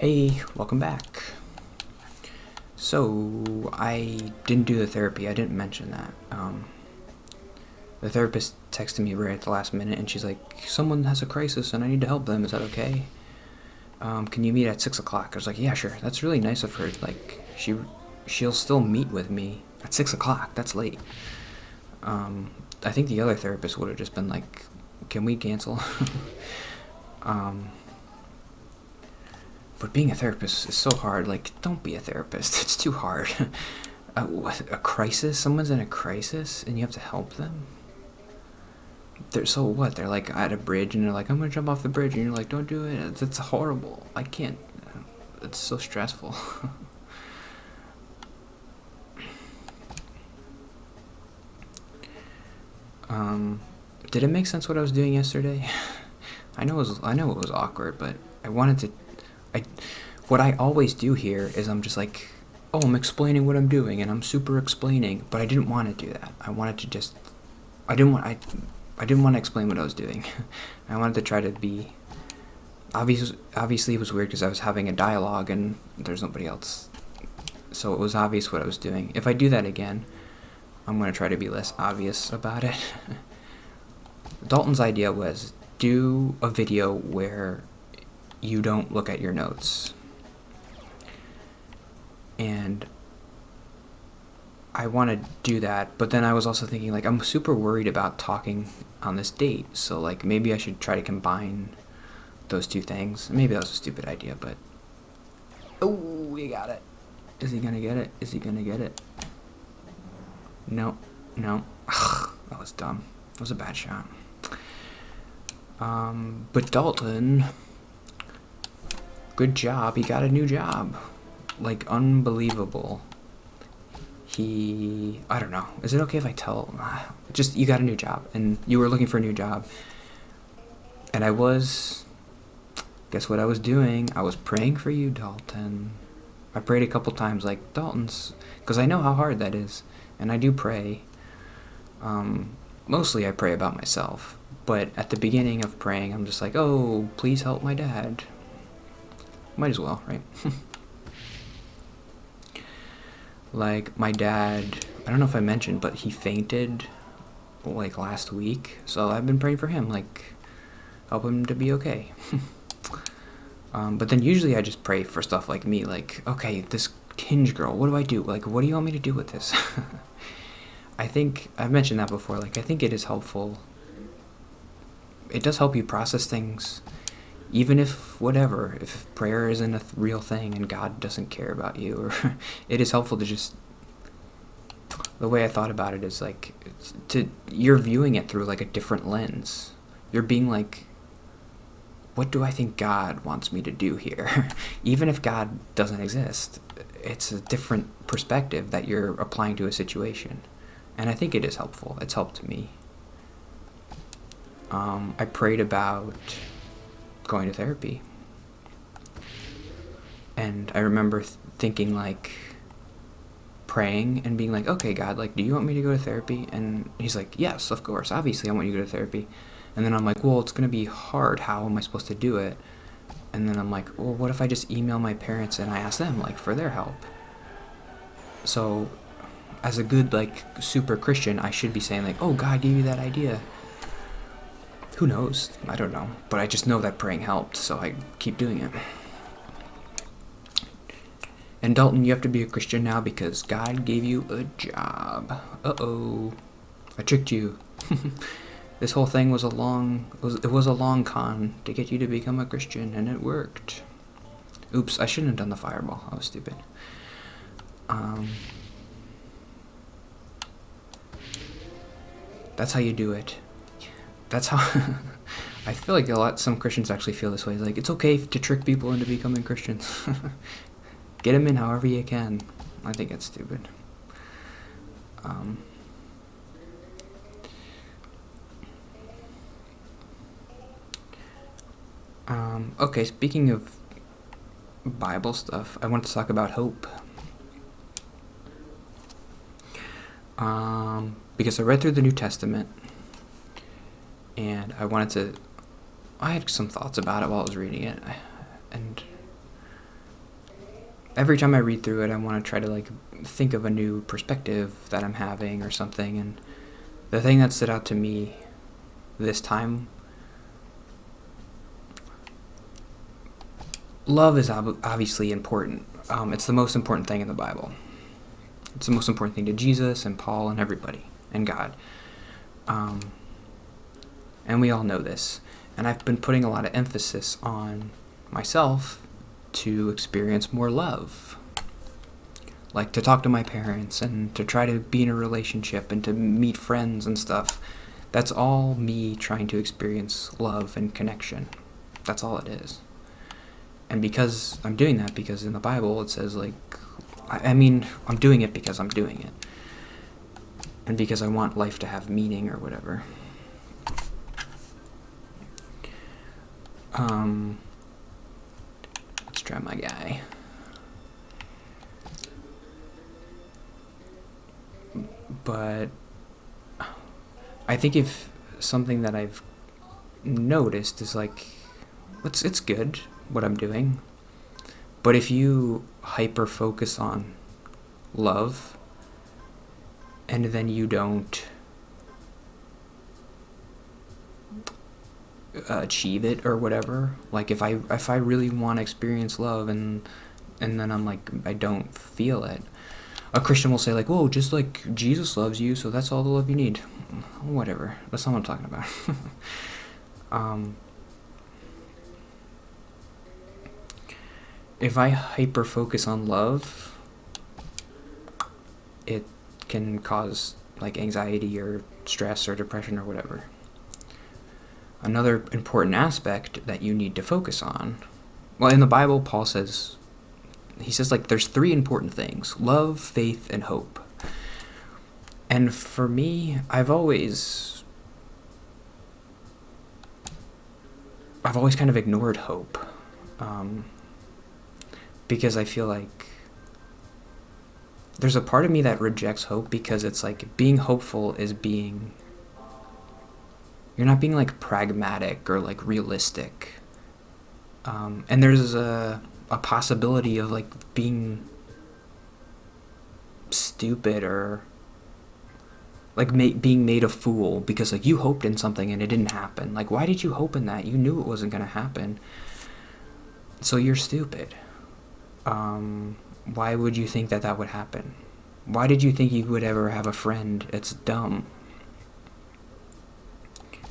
Hey, welcome back. So, I didn't do the therapy. I didn't mention that. The therapist texted me right at the last minute, and she's like, "Someone has a crisis, and I need to help them. Is that okay? Can you meet at 6 o'clock?" I was like, "Yeah, sure." That's really nice of her. Like, she'll still meet with me at 6 o'clock. That's late. I think the other therapist would have just been like, "Can we cancel?" um, But being a therapist is so hard. Like, don't be a therapist. It's too hard. A crisis? Someone's in a crisis and you have to help them? So what? They're like at a bridge and they're like, "I'm going to jump off the bridge." And you're like, "Don't do it. That's horrible. I can't." It's so stressful. Did it make sense what I was doing yesterday? I know it was awkward, but I wanted to. I what I always do here is I'm just like, "Oh, I'm explaining what I'm doing, and I'm super explaining." But I didn't want to do that. I wanted to just. I didn't want to explain what I was doing. I wanted to try to be. Obviously, it was weird because I was having a dialogue and there's nobody else, so it was obvious what I was doing. If I do that again, I'm gonna try to be less obvious about it. Dalton's idea was do a video where you don't look at your notes. And I want to do that, but then I was also thinking, like, I'm super worried about talking on this date, so, like, maybe I should try to combine those two things. Maybe that was a stupid idea, but... Oh, we got it. Is he gonna get it? Is he gonna get it? No. That was dumb. That was a bad shot. But Dalton... Good job. He got a new job. Like, unbelievable. I don't know. Is it okay if I tell? Just, you got a new job, and you were looking for a new job. And guess what I was doing? I was praying for you, Dalton. I prayed a couple times, like, Dalton's, because I know how hard that is. And I do pray. Mostly I pray about myself. But at the beginning of praying, I'm just like, "Oh, please help my dad." Might as well, right? Like, my dad, I don't know if I mentioned, but he fainted, like, last week. So I've been praying for him, like, help him to be okay. But then usually I just pray for stuff like me, like, okay, this Hinge girl, what do I do? Like, what do you want me to do with this? I think, I've mentioned that before, like, I think it is helpful. It does help you process things. Even if prayer isn't a real thing and God doesn't care about you, or it is helpful to just, the way I thought about it is like, you're viewing it through like a different lens. You're being like, what do I think God wants me to do here? Even if God doesn't exist, it's a different perspective that you're applying to a situation. And I think it is helpful. It's helped me. I prayed about going to therapy, and I remember thinking, like, praying and being like, "Okay, God, like, do you want me to go to therapy?" And he's like, "Yes, of course, obviously I want you to go to therapy." And then I'm like, "Well, it's gonna be hard. How am I supposed to do it?" And then I'm like, "Well, what if I just email my parents and I ask them, like, for their help?" So as a good, like, super Christian, I should be saying, like, "Oh, God gave you that idea." Who knows? I don't know. But I just know that praying helped, so I keep doing it. And Dalton, you have to be a Christian now because God gave you a job. Uh-oh. I tricked you. This whole thing was a long con to get you to become a Christian, and it worked. Oops, I shouldn't have done the fireball. I was stupid. That's how you do it. That's how... I feel like some Christians actually feel this way. Like, it's okay to trick people into becoming Christians. Get them in however you can. I think it's stupid. Okay, speaking of Bible stuff, I want to talk about hope. Because I read through the New Testament, and I had some thoughts about it while I was reading it, and every time I read through it, I want to try to like think of a new perspective that I'm having or something. And the thing that stood out to me this time, love is obviously important. It's the most important thing in the Bible. It's the most important thing to Jesus and Paul and everybody and God. And we all know this. And I've been putting a lot of emphasis on myself to experience more love. Like to talk to my parents and to try to be in a relationship and to meet friends and stuff. That's all me trying to experience love and connection. That's all it is. And because I'm doing that, because in the Bible it says like, I'm doing it because I'm doing it. And because I want life to have meaning or whatever. Let's try my guy. But I think if something that I've noticed is like, it's good what I'm doing, but if you hyper focus on love and then you don't achieve it or whatever, like if I really want to experience love and then I'm like, I don't feel it, a Christian will say like, whoa, just like Jesus loves you, so that's all the love you need. Whatever, that's not what I'm talking about. If I hyper focus on love, it can cause like anxiety or stress or depression or whatever. Another important aspect that you need to focus on, well, in the Bible, Paul says, he says like there's 3 important things: love, faith, and hope. And for me, I've always kind of ignored hope, because I feel like there's a part of me that rejects hope, because it's like being hopeful is being, you're not being like pragmatic or like realistic. And there's a possibility of like being stupid or like being made a fool because like you hoped in something and it didn't happen. Like, why did you hope in that? You knew it wasn't going to happen. So you're stupid. Why would you think that would happen? Why did you think you would ever have a friend? It's dumb.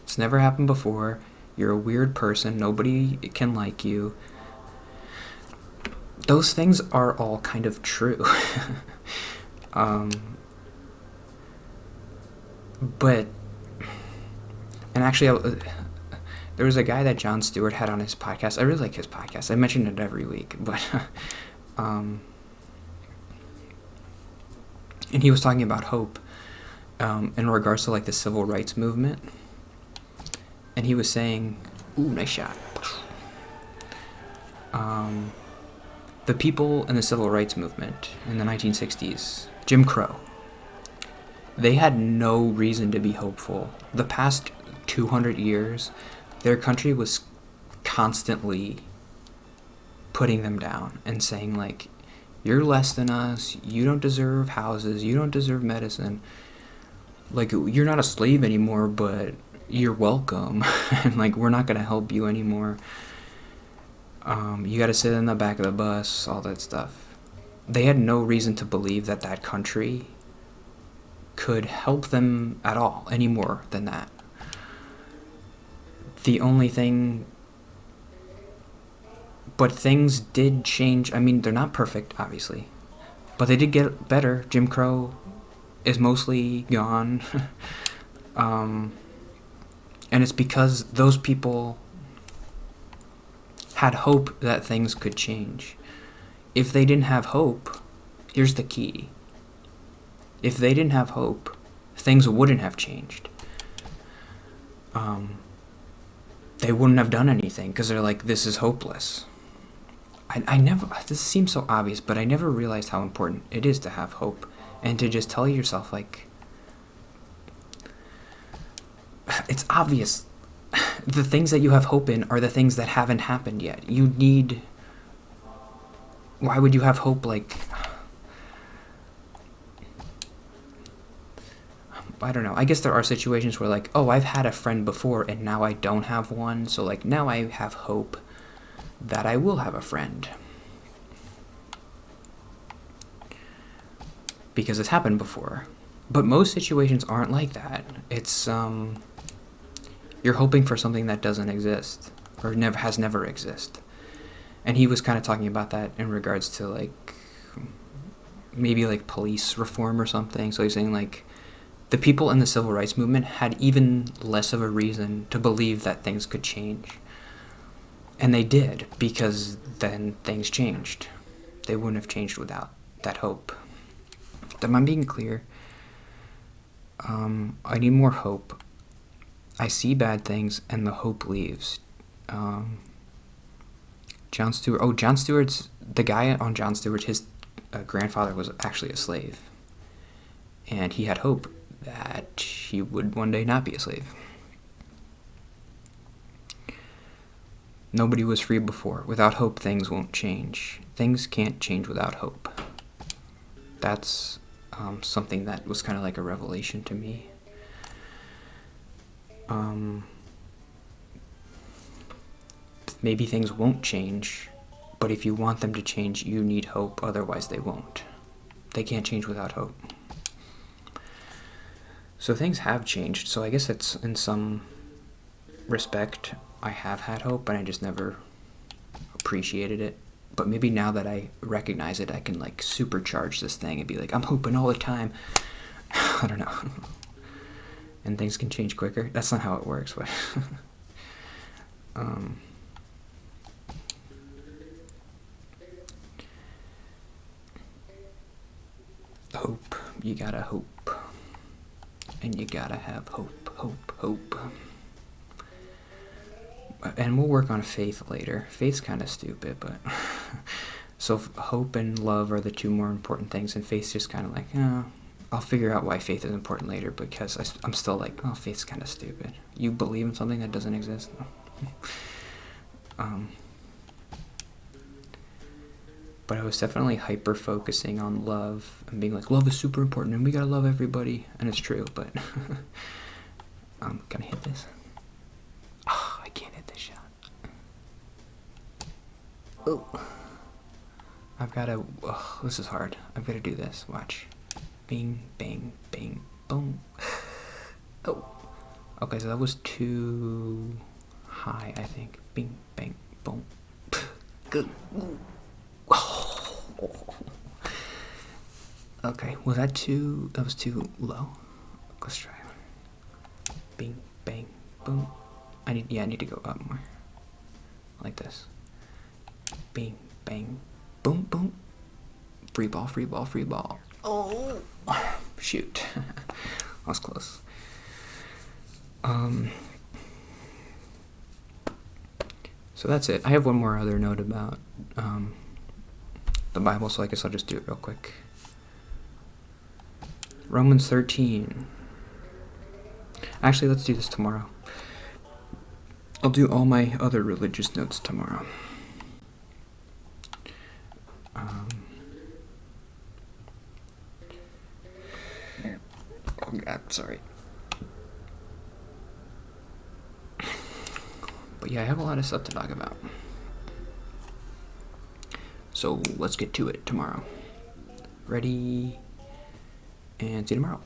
It's never happened before. You're a weird person. Nobody can like you. Those things are all kind of true. But, and actually, there was a guy that Jon Stewart had on his podcast. I really like his podcast. I mention it every week, but, and he was talking about hope, in regards to like the civil rights movement. And he was saying, ooh, nice shot. The people in the civil rights movement in the 1960s, Jim Crow, they had no reason to be hopeful. The past 200 years, their country was constantly putting them down and saying, like, you're less than us, you don't deserve houses, you don't deserve medicine. Like, you're not a slave anymore, but you're welcome. And, like, we're not going to help you anymore. You got to sit in the back of the bus, all that stuff. They had no reason to believe that that country could help them at all, any more than that. The only thing... But things did change. I mean, they're not perfect, obviously. But they did get better. Jim Crow is mostly gone. And it's because those people had hope that things could change. If they didn't have hope, here's the key. If they didn't have hope, things wouldn't have changed. They wouldn't have done anything because they're like, this is hopeless. I never, this seems so obvious, but I never realized how important it is to have hope and to just tell yourself, like, it's obvious. The things that you have hope in are the things that haven't happened yet. You need why would you have hope? Like, I don't know. I guess there are situations where, like, oh, I've had a friend before and now I don't have one. So, like, now I have hope that I will have a friend. Because it's happened before. But most situations aren't like that. It's, you're hoping for something that doesn't exist. Or has never existed. And he was kind of talking about that in regards to, like, maybe, like, police reform or something. So he's saying, like, the people in the civil rights movement had even less of a reason to believe that things could change. And they did, because then things changed. They wouldn't have changed without that hope. Am I being clear? I need more hope. I see bad things, and the hope leaves. John Stewart. John Stewart's, the guy on John Stewart, his grandfather was actually a slave. And he had hope that he would one day not be a slave. Nobody was free before. Without hope, things won't change. Things can't change without hope. That's something that was kind of like a revelation to me. Maybe things won't change, but if you want them to change, you need hope, otherwise they won't. They can't change without hope. So things have changed, so I guess it's, in some respect, I have had hope, and I just never appreciated it. But maybe now that I recognize it, I can, like, supercharge this thing and be like, I'm hoping all the time. I don't know. And things can change quicker. That's not how it works, but... Hope. You gotta hope. And you gotta have hope, hope. And we'll work on faith later. Faith's kind of stupid, but... So hope and love are the two more important things, and faith's just kind of like, I'll figure out why faith is important later, because I'm still like, oh, faith's kind of stupid. You believe in something that doesn't exist? But I was definitely hyper-focusing on love, and being like, love is super important, and we gotta love everybody, and it's true, but... Can I hit this? Oh, I can't hit this shot. Oh. I've gotta... Oh, this is hard. I've gotta do this. Watch. Bing, bang, bang, boom. Oh. Okay, so that was too high, I think. Bing, bang, boom. Good. Oh. Okay, was that too... That was too low? Let's try. Bing, bang, boom. I need to go up more. Like this. Bing, bang, boom, boom. Free ball, free ball, free ball. Oh, shoot. I was close. So that's it. I have one more other note about the Bible, so I guess I'll just do it real quick. Romans 13. Actually, let's do this tomorrow. I'll do all my other religious notes tomorrow. Oh God, sorry. But yeah, I have a lot of stuff to talk about. So let's get to it tomorrow. Ready? And see you tomorrow.